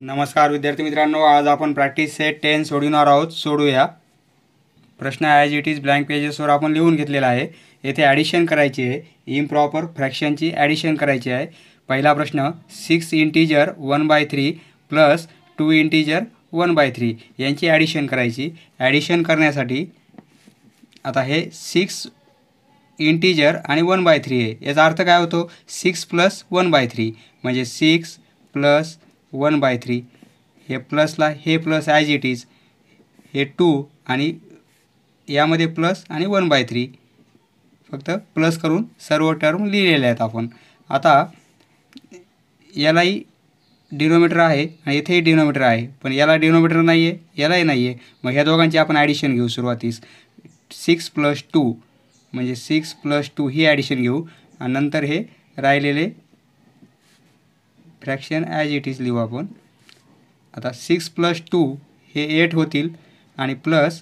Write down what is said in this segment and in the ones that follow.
नमस्कार विद्यार्थी मित्रांनो, आज आपण प्रॅक्टिस सेट 10 सोडवणार आहोत. सोडूया. प्रश्न ॲज इट इज ब्लँक पेजेसवर आपण लिहून घेतलेला आहे. येथे ॲडिशन करायची आहे. इम्प्रॉपर फ्रॅक्शनची ॲडिशन करायची आहे. पहिला प्रश्न 6 इंटीजर 1/3 प्लस 2 इंटीजर 1/3 यांची ॲडिशन करायची. ॲडिशन करण्यासाठी आता हे 6 इंटीजर आणि 1/3 आहे. याचा अर्थ काय होतो? 6 प्लस 1/3 म्हणजे 6 प्लस 1/3. हे प्लसला हे प्लस ॲज इट इज, हे 2 आणि यामध्ये प्लस आणि 1/3 फक्त प्लस करून सर्व टर्म लिहिलेल्या आहेत आपण. आता यालाही डिनोमिनेटर आहे आणि इथेही डिनोमिनेटर आहे, पण याला डिनोमिनेटर नाही आहे, यालाही नाही आहे. मग ह्या दोघांची आपण ॲडिशन घेऊ. सुरुवातीस 6 प्लस 2 म्हणजे 6 प्लस 2 ही ॲडिशन घेऊ आणि नंतर हे राहिलेले फ्रॅक्शन ॲज इट इज लिहू आपण. आता 6 प्लस 2 हे 8 होतील आणि प्लस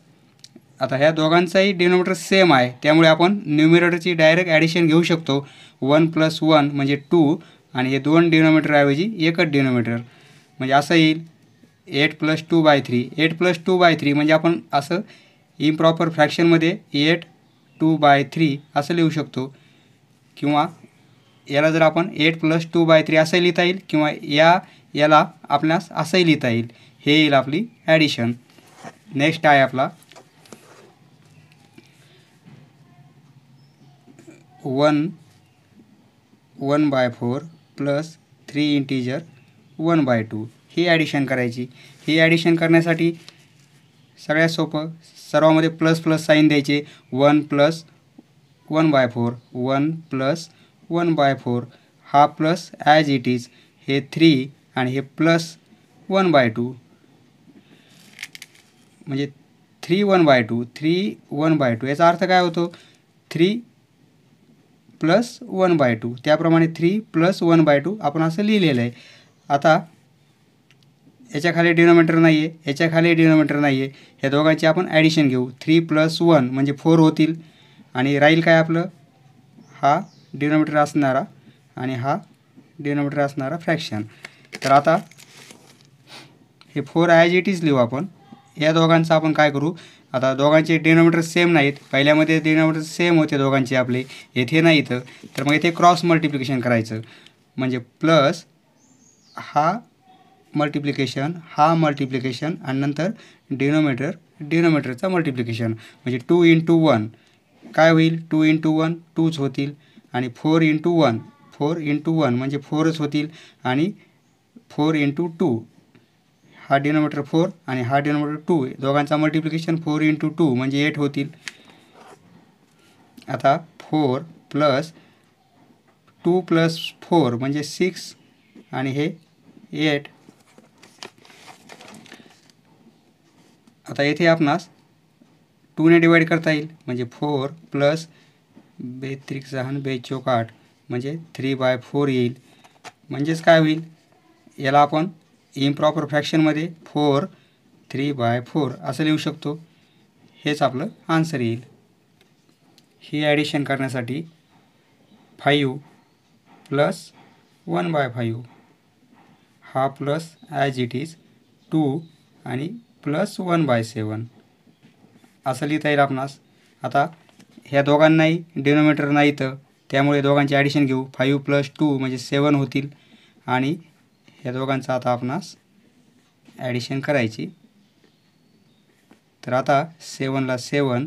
आता ह्या दोघांचाही डिनोमिनेटर सेम आहे, त्यामुळे आपण न्यूमिरेटरची डायरेक्ट ॲडिशन घेऊ शकतो. 1 प्लस 1 म्हणजे 2 आणि हे 2 डिनोमिनेटरऐवजी एकच डिनोमिनेटर म्हणजे असं येईल 8 प्लस 2/3. 8 प्लस 2/3 म्हणजे आपण असं इम्प्रॉपर फ्रॅक्शनमध्ये 8 2/3 असं लिहू शकतो. किंवा याला जर आपण 8 प्लस 2/3 असं लिहिता येईल किंवा याला आपल्यास असंही लिहिता येईल. हे येईल आपली ॲडिशन. नेक्स्ट आहे आपला 1/4 प्लस 3 इंटीजर 1/2 ही ॲडिशन करायची. ही ॲडिशन करण्यासाठी सगळ्यात सोपं, सर्वामध्ये प्लस प्लस साईन द्यायचे. 1 प्लस 1/4 1 प्लस 1/4 हा प्लस ॲज इट इज, हे 3 आणि हे प्लस 1/2 म्हणजे 3 1/2 3 1/2 याचा अर्थ काय होतो? 3 प्लस 1/2. त्याप्रमाणे 3 प्लस 1/2 आपण असं लिहिलेलं आहे. आता याच्याखाली डिनोमिनेटर नाही आहे, याच्याखाली डिनोमिनेटर नाही आहे, ह्या दोघांची आपण ॲडिशन घेऊ. 3 प्लस 1 म्हणजे 4 होतील आणि राहील काय आपलं? हा डिनोमिनेटर असणारा आणि हा डिनोमिनेटर असणारा फ्रॅक्शन. तर आता हे 4 ॲज इट इज लिहू आपण. या दोघांचं आपण काय करू? आता दोघांचे डिनोमिनेटर सेम नाहीत. पहिल्यामध्ये डिनोमिनेटर सेम होते दोघांचे आपले, येथे नाही इथं. तर मग इथे क्रॉस मल्टिप्लिकेशन करायचं म्हणजे प्लस हा मल्टिप्लिकेशन हा मल्टिप्लिकेशन आणि नंतर डिनोमिनेटरचा मल्टिप्लिकेशन म्हणजे 2 इंटू 1 काय होईल? 2 इंटू 1 2च होतील आणि 4 इंटू 1 4 इंटू 1 म्हणजे 4च होतील आणि 4 इंटू 2 हा डिनोमिनेटर 4 आणि हा डिनोमिनेटर 2 दोघांचा मल्टिप्लिकेशन 4 इंटू 2 म्हणजे 8 होतील. आता 4 प्लस 2 प्लस 4 म्हणजे 6 आणि हे 8. आता येथे आपणास 2ने डिवाईड करता येईल म्हणजे 4 प्लस 2 3 6 2 4 8 म्हणजे 3/4 येईल. म्हणजेच काय होईल? याला आपण इम्प्रॉपर फ्रॅक्शनमध्ये 4 3/4 असं लिहू शकतो. हेच आपलं आन्सर येईल. ही ॲडिशन करण्यासाठी 5 प्लस 1/5 हा प्लस ॲज इट इज 2 आणि प्लस 1/7 असं लिहिता येईल आपणास. आता ह्या दोघांनाही डिनोमिनेटर नाही तर त्यामुळे दोघांची ॲडिशन घेऊ. 5 प्लस 2 म्हणजे 7 होतील आणि ह्या दोघांचं आता आपणास ॲडिशन करायची. तर आता 7ला 7.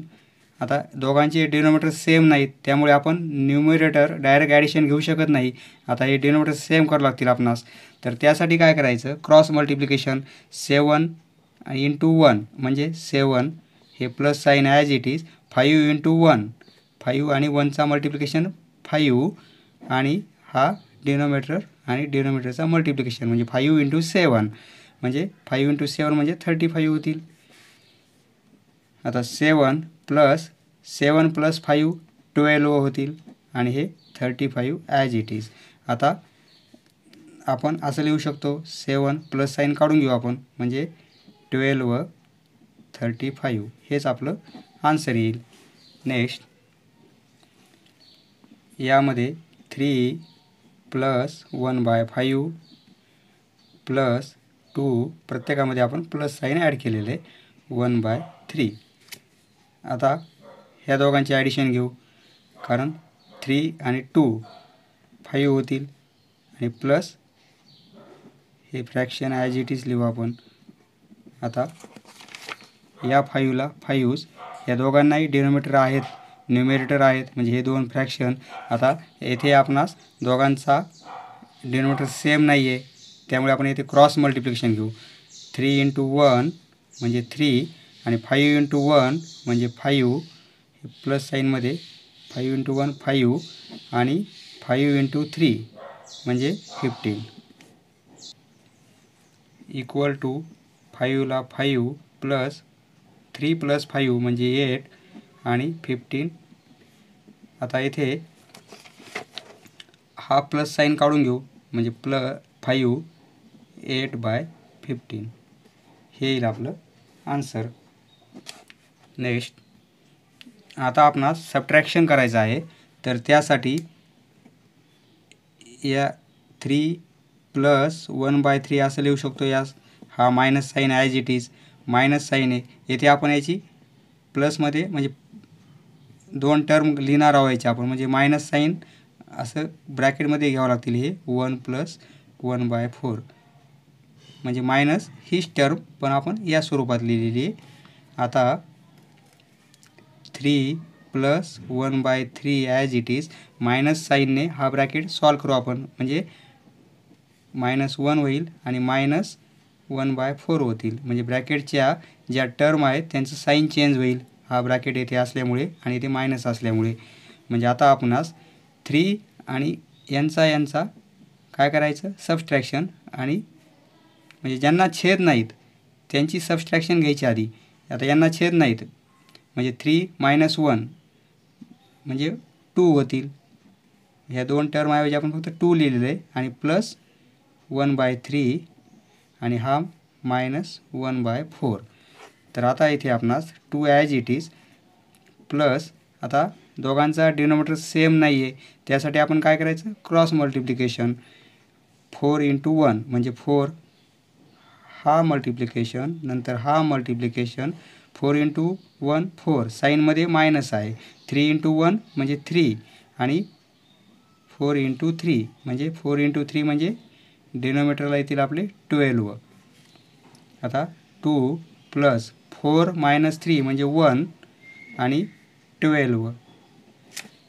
आता दोघांचे डिनोमिनेटर सेम नाहीत त्यामुळे आपण न्यूमरेटर डायरेक्ट ॲडिशन घेऊ शकत नाही. आता हे डिनोमिनेटर सेम करावं लागतील आपणास. तर त्यासाठी काय करायचं? क्रॉस मल्टिप्लिकेशन 7 इंटू 1 म्हणजे 7 हे plus sign as it is 5 into 1 5 आणि 1चा मल्टिप्लिकेशन 5 आणि हा डिनोमिनेटर आणि डिनोमिनेटरचा मल्टिप्लिकेशन म्हणजे 5 इंटू 7 म्हणजे 5 इंटू 7 म्हणजे 35 होतील. आता 7 प्लस 5 12 होतील आणि हे 35 ॲज इट इज. आता आपण असं लिहू शकतो 7 प्लस साईन काढून घेऊ आपण म्हणजे 12 व 35 हेच आपलं आन्सर येईल. नेक्स्ट यामध्ये 3 प्लस 1/5 प्लस 2 प्रत्येकामध्ये आपण प्लस साईन ॲड केलेलं आहे 1/3. आता ह्या दोघांचे ॲडिशन घेऊ, कारण 3 आणि 2 5 होतील आणि प्लस हे फ्रॅक्शन ॲज इट इज लिहू आपण. आता या 5ला 5 या दोघांनाही डिनोमिनेटर आहेत, न्यूमरेटर आहेत, म्हणजे हे दोन फ्रॅक्शन. आता येथे आपणास दोघांचा डिनोमिनेटर सेम नाही आहे, त्यामुळे आपण येथे क्रॉस मल्टिप्लिकेशन घेऊ. 3 × 1 म्हणजे 3 आणि 5 × 1 म्हणजे 5. प्लस साईनमध्ये 5 × 1 5 आणि 5 × 3 म्हणजे 15 इक्वल टू 5ला 5 प्लस 3 + 5 म्हणजे 8 आणि 15. आता इथे हा प्लस साईन काढून घेऊ, म्हणजे +5 8/15 हे येईल आपलं आन्सर. नेक्स्ट, आता आपणास सबट्रॅक्शन करायचं आहे, तर त्यासाठी या 3 + 1/3 असं लिहू शकतो. यास हा minus sign as it is minus sign आहे. येथे आपण याची प्लसमध्ये म्हणजे दोन टर्म लिहिणार आहोत याची आपण, म्हणजे मायनस साईन असं ब्रॅकेटमध्ये घ्यावं लागतील. हे 1 + 1/4 म्हणजे मायनस हीच टर्म पण आपण या स्वरूपात लिहिलेली आहे. आता 3 + 1/3 ॲज इट इज मायनस साईनने हा ब्रॅकेट सॉल्व करू आपण, म्हणजे -1 होईल आणि -1/4 होतील. म्हणजे ब्रॅकेटच्या ज्या टर्म आहेत त्यांचं साईन चेंज होईल, हा ब्रॅकेट येथे असल्यामुळे आणि इथे मायनस असल्यामुळे. म्हणजे आता आपणास 3 आणि यांचा काय करायचं, सबस्ट्रॅक्शन, आणि म्हणजे ज्यांना छेद नाहीत त्यांची सबस्ट्रॅक्शन घ्यायची आधी. आता यांना छेद नाहीत म्हणजे 3 - 1 म्हणजे 2 होतील. ह्या दोन टर्मऐवजी आपण फक्त 2 लिहिलेलं आहे आणि प्लस 1/3 आणि हा -1/4. तर आता इथे आपणास 2 ॲज इट इज प्लस, आता दोघांचा डिनोमिनेटर सेम नाही आहे, त्यासाठी आपण काय करायचं, क्रॉस मल्टिप्लिकेशन. 4 × 1 म्हणजे 4, हा मल्टिप्लिकेशन, नंतर हा मल्टिप्लिकेशन. 4 × 1 4, साईनमध्ये मायनस आहे. 3 × 1 म्हणजे 3 आणि 4 × 3 म्हणजे 4 × 3 म्हणजे डिनोमिनेटरला येतील आपले 12. आता 2 + 4 - 3 म्हणजे 1 आणि 12.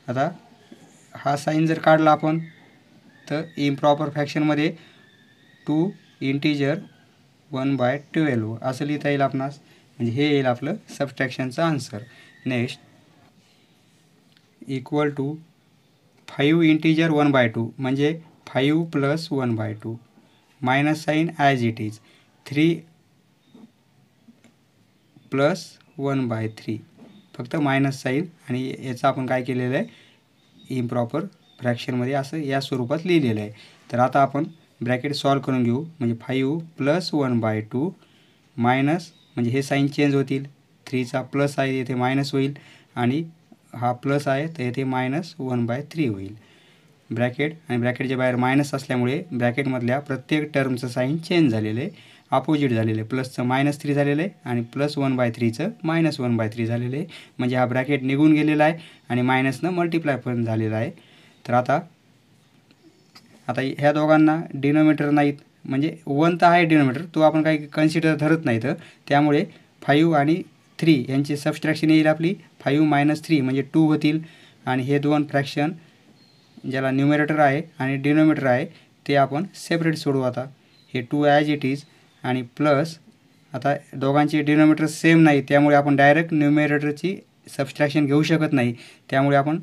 आता हा साईन जर काढला आपण तर इम्प्रॉपर फ्रॅक्शनमध्ये 2 इंटिजर 1/12 असं लिहिता येईल आपणास. म्हणजे हे येईल आपलं सबट्रॅक्शनचं answer. Next, equal to 5 integer 1/2 म्हणजे 5 + 1/2 minus sign as it is 3 + 1/3 फक्त मायनस साईन, आणि याचं आपण काय केलेलं आहे, इम्प्रॉपर फ्रॅक्शनमध्ये असं या स्वरूपात लिहिलेलं आहे. तर आता आपण ब्रॅकेट सॉल्व करून घेऊ. म्हणजे 5 + 1/2 मायनस, म्हणजे हे साईन चेंज होतील, 3चा प्लस आहे येथे मायनस होईल आणि हा प्लस आहे तर येथे -1/3 होईल. ब्रॅकेट आणि ब्रॅकेटच्या बाहेर मायनस असल्यामुळे ब्रॅकेटमधल्या प्रत्येक टर्मचं साईन चेंज झालेलं आहे, अपोजिट झालेलं आहे. प्लसचं -3 झालेलं आहे आणि +1/3चं -1/3 झालेलं आहे. म्हणजे हा ब्रॅकेट निघून गेलेला आहे आणि मायनसनं मल्टिप्लाय पण झालेला आहे. तर आता ह्या दोघांना डिनोमिनेटर नाहीत, म्हणजे 1 तर आहे डिनोमिनेटर, तो आपण काही कन्सिडर धरत नाही. तर त्यामुळे 5 आणि 3 यांची सबस्ट्रॅक्शन येईल आपली. 5 - 3 म्हणजे 2 होतील आणि हे दोन फ्रॅक्शन ज्याला न्यूमरेटर आहे आणि डिनोमिनेटर आहे ते आपण सेपरेट सोडू. आता हे 2 ॲज इट इज आणि प्लस, आता दोघांचे डिनोमिनेटर सेम नाही त्यामुळे आपण डायरेक्ट न्यूमरेटरची सबस्ट्रॅक्शन घेऊ शकत नाही, त्यामुळे आपण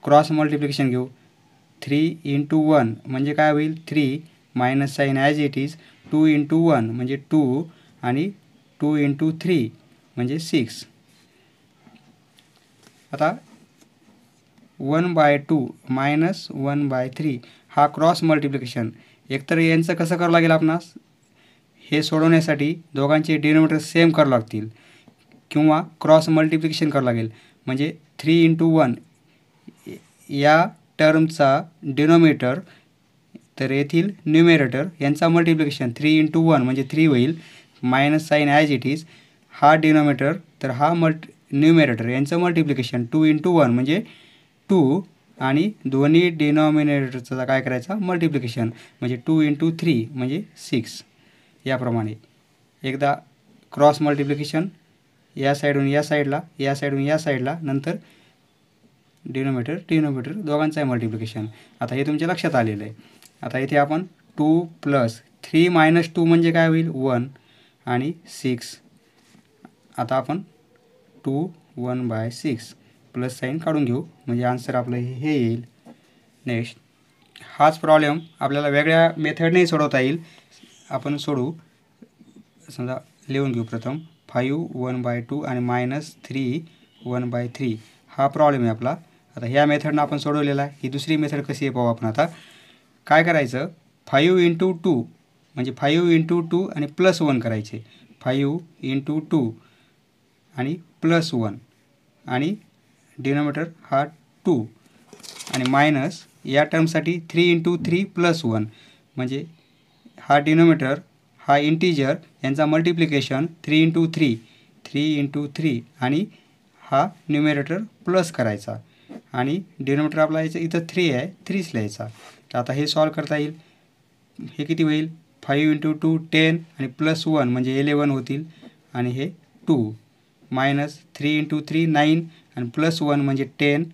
क्रॉस मल्टिप्लिकेशन घेऊ. 3 × 1 म्हणजे काय होईल, 3 minus sign as it is 2 × 1 म्हणजे 2 आणि 2 × 3 म्हणजे 6. आता 1/2 - 1/3 हा क्रॉस मल्टिप्लिकेशन. एकतर यांचं कसं करावं लागेल आपणास, हे सोडवण्यासाठी दोघांचे डिनोमिनेटर सेम करावं लागतील किंवा क्रॉस मल्टिप्लिकेशन करावं लागेल. म्हणजे 3 × 1 या टर्मचा डिनोमिनेटर तर येथील न्यूमेरेटर यांचा मल्टिप्लिकेशन 3 × 1 म्हणजे 3 होईल, minus sign as it is. हा डिनॉमिनेटर तर हा न्यूमेरेटर यांचं मल्टिप्लिकेशन 2 × 1 म्हणजे 2 आणि दोन्ही डिनॉमिनेटरचा काय करायचा मल्टिप्लिकेशन म्हणजे 2 × 3 म्हणजे 6. याप्रमाणे एकदा क्रॉस मल्टिप्लिकेशन या साईडून या साईडला, या साईडून या साईडला, नंतर डिनॉमिनेटर दोघांचं मल्टिप्लिकेशन. आता हे तुमच्या लक्षात आलेलं आहे. आता इथे आपण 2 + 3 - 2 म्हणजे काय होईल 1 आणि 6. आता आपण 2 1/6 प्लस साईन काढून घेऊ म्हणजे आन्सर आपलं हे येईल. नेक्स्ट हाच प्रॉब्लेम आपल्याला वेगळ्या मेथडने सोडवता येईल. आपण सोडू. समजा लिहून घेऊ प्रथम 5 1/2 आणि -3 1/3 हा प्रॉब्लेम आहे आपला. आता ह्या मेथडनं आपण सोडवलेला आहे. ही दुसरी मेथड कशी आहे पाहू आपण. आता काय करायचं 5 × 2 म्हणजे 5 × 2 आणि +1 करायचे. 5 × 2 आणि +1 आणि डिनॉमिनेटर हा 2 आणि मायनस या टर्मसाठी 3 × 3 +1 म्हणजे हा डिनॉमिनेटर हा इंटिजर यांचा मल्टिप्लिकेशन 3 × 3 3 आणि हा न्यूमेरेटर प्लस करायचा आणि डिनॉमिनेटर आपला याचं इथं 3 आहे 3च लिहायचा. तर आता हे सॉल्व करता येईल. हे किती होईल 5 × 2 10 आणि +1 म्हणजे 11 होतील आणि हे 2 मायनस 3 × 3 9 आणि +1 म्हणजे 10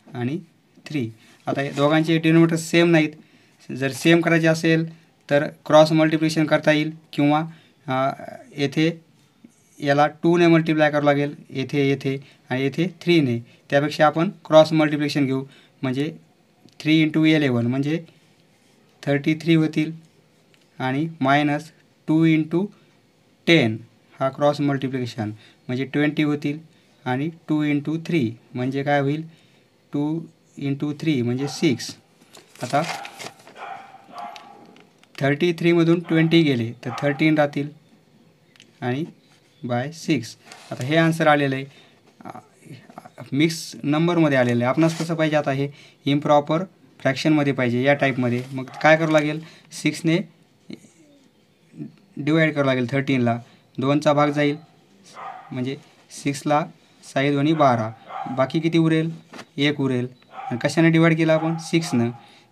आणि 3. आता हे दोघांचे डिनॉमिनेटर सेम नाहीत. जर सेम करायचे असेल तर क्रॉस मल्टिप्लिकेशन करता येईल किंवा येथे याला 2ने मल्टिप्लाय करावं लागेल येथे आणि येथे 3ने. त्यापेक्षा आपण क्रॉस मल्टिप्लिकेशन घेऊ म्हणजे 3 × 11 म्हणजे 33 होतील आणि मायनस 2 × 10 हा क्रॉस मल्टिप्लिकेशन म्हणजे 20 होतील आणि 2 × 3 म्हणजे काय होईल 2 × 3 म्हणजे 6. आता 33मधून 20 गेले तर 13 राहतील आणि /6. आता हे आन्सर आलेलं आहे मिक्स नंबरमध्ये आलेलं आहे. आपणास कसं पाहिजे आता हे इम्प्रॉपर फ्रॅक्शनमध्ये पाहिजे या टाईपमध्ये. मग काय करावं लागेल 6ने डिवाईड करावं लागेल 13ला. 2चा भाग जाईल म्हणजे 6ला 6 2 12 बाकी किती उरेल 1 उरेल आणि कशाने डिवाईड केलं आपण 6नं.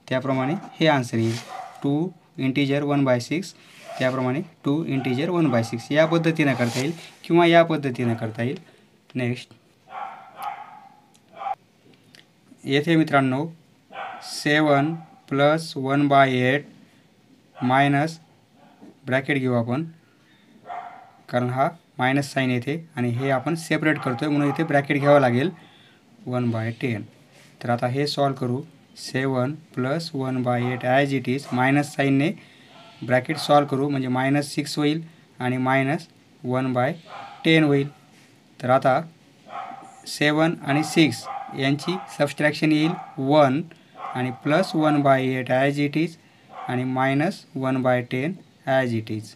त्याप्रमाणे हे आन्सर येईल 2 इंटिजर 1/6. त्याप्रमाणे 2 इंटिजर 1/6 या पद्धतीने करता येईल किंवा या पद्धतीने करता येईल. नेक्स्ट येथे मित्रांनो 7 + 1/8 मायनस ब्रॅकेट घेऊ आपण कारण हा मायनस साईन येते आणि हे आपण सेपरेट करतोय म्हणून इथे ब्रॅकेट घ्यावं लागेल 1/10. तर आता हे सॉल्व करू. 7 + 1/8 ॲज इट इज मायनस साईनने ब्रॅकेट सॉल्व करू म्हणजे -6 होईल आणि -1/10 होईल. तर आता 7 आणि 6 यांची सबस्ट्रॅक्शन येईल 1 आणि +1/8 ॲज इट इज आणि -1/10 as it is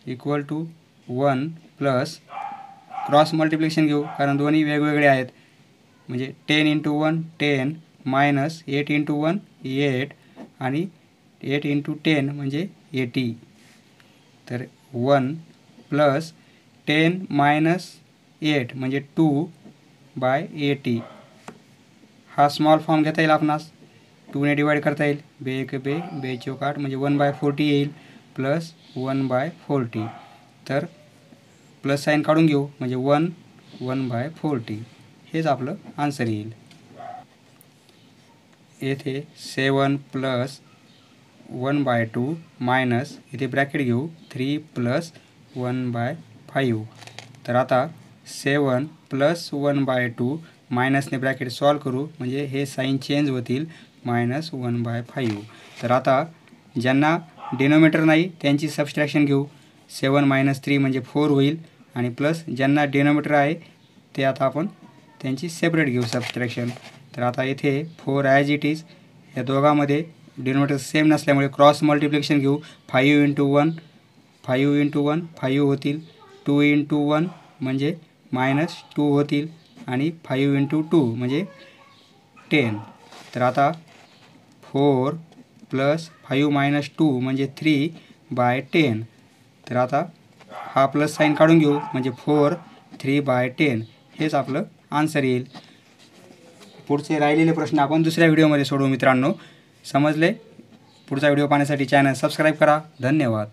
equal to 1 plus cross multiplication घेऊ कारण दोन्ही वेगवेगळे आहेत म्हणजे 10 × 1 10 मायनस 8 × 1 8 आणि 8 × 10 म्हणजे 80. तर 1 प्लस 10 मायनस 8 म्हणजे 2/80. हा स्मॉल फॉर्म घेता येईल आपणास 2ने डिवाईड करता येईल. बे 1 बे 4 म्हणजे 1/40 येईल प्लस 1/40. तर प्लस साईन काढून घेऊ म्हणजे 1/40 हेच आपलं आन्सर येईल. येथे 7 + 1/2 मायनस इथे ब्रॅकेट घेऊ 3 + 1/5. तर आता 7 + 1/2 मायनसने ब्रॅकेट सॉल्व करू म्हणजे हे साईन चेंज होतील -1/5. तर आता ज्यांना डिनॉमिनेटर नाही त्यांची सबस्ट्रॅक्शन घेऊ. 7 - 3 म्हणजे 4 होईल आणि प्लस ज्यांना डिनॉमिनेटर आहे ते आता आपण त्यांची सेपरेट घेऊ सबस्ट्रॅक्शन. तर आता इथे 4 ॲज इट इज या दोघांमध्ये डिनॉमिनेटर सेम नसल्यामुळे क्रॉस मल्टिप्लिकेशन घेऊ. 5 × 1 5 × 1 5 होतील. 2 × 1 म्हणजे -2 होतील आणि 5 × 2 म्हणजे 10 तर आता 4 प्लस 5 मायनस 2 म्हणजे 3/10. तर आता हा प्लस साईन काढून घेऊ म्हणजे 4 3/10 हेच आपलं आन्सर येईल. पुढचे राहिलेले प्रश्न आपण दुसऱ्या व्हिडिओमध्ये सोडवू मित्रांनो. समजले? पुढचा व्हिडिओ पाहण्यासाठी चॅनल सबस्क्राईब करा. धन्यवाद.